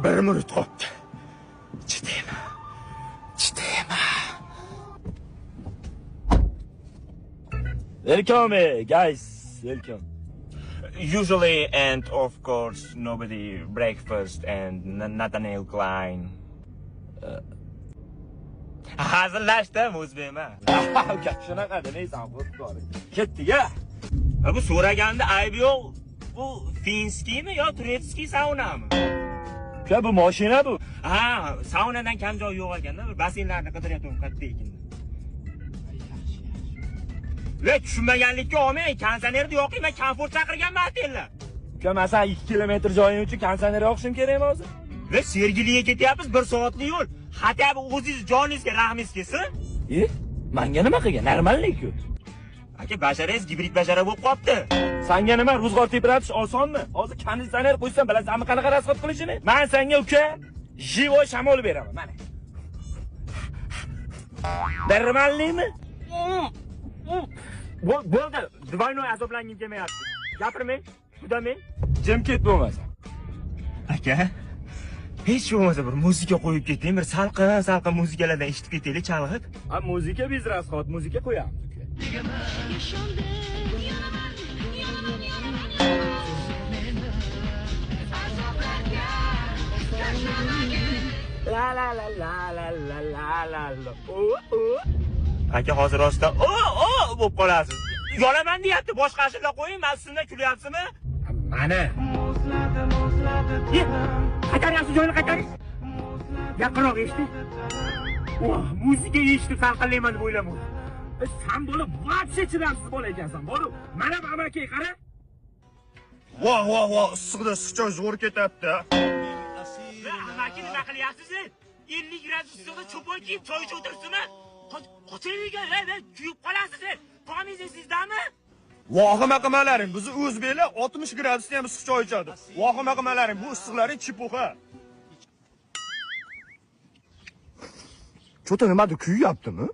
bir murid qopti. Chidayman. Welcome, guys. Welcome. Usually, and of course, nobody breakfast and Nathaniel Klein. Hazırlaşdım o'zbekman. Gap shunaqa demaysan, qo'rqib. Ketdi-ya. Bu so'raganda aybi yo'q. Bu finskiymi yo turetskiy saunami? Uka, bu mashina bu. Ha, saunadan kam joy yo'q ekanda, bir basseynlarni qidiryapman katta ekan. Le tushunmaganlikka olmang, konditsionerni yo'qing, men komfort chaqirganman aytinglar. Uka, masalan 2 kilometr joying uchun konditsioner yoqishim kerakmi hozir? Le Sergeliga ketyapmiz, 1 soatlik yo'l. Hatto o'zingiz joningizga rahmingiz kelsin. Menga nima qilgan? Normallik-ku. Aka, basharangiz gibrid bashara bo'lib qopti. Senga nima, ro'zg'or tebratish osonmi? Hozir konditsioner qo'ysam, bilasanmi qanaqa rasxod qilishini? Men senga uka, живой shamol beraman, mana. Normallikmi? Bo'ldi, двойной azoblangim kelmayapti. Gapirmang, udamang. Jim ket bo'lmasa. Aka, hech bo'lmasa bir muzika qo'yib keting, bir salqin muzikalardan eshitib ketaylik chalg'ib. Ha, muzika biz rasxod, muzika qo'yamiz uka. La la la la la la la la la. Aka, hozir rostdan bo'lib qolasiz. Yonaman deyapti, boshqa ashula qo'ying, men sizdan kulyapsizmi? Mana. Qaytaryapsiz, joyini qaytaring. Yaqinroq eshiting. Muzika eshitib salqinlayman deb o'ylamadim. Sen bo'lib voобще chidamsiz bola ekansan. Boru, mana bu amakay qara. Voh, issiqda issiqcha zo'r ketyapti. Amakay nima qilyapsiz? 50 gradus issiqda cho'pon kiyib choy ichib o'tiribsizmi? Qochayga, kuyib qolasiz. Qo'mingiz sizdami? Vahima qilmalaring, bizni o'zbeklar 60 gradusda ham issiq choy ichadi. Vahima qilmalaring, bu issiqlaring chipuxa. Cho'ta nimadir kuyyaptimi?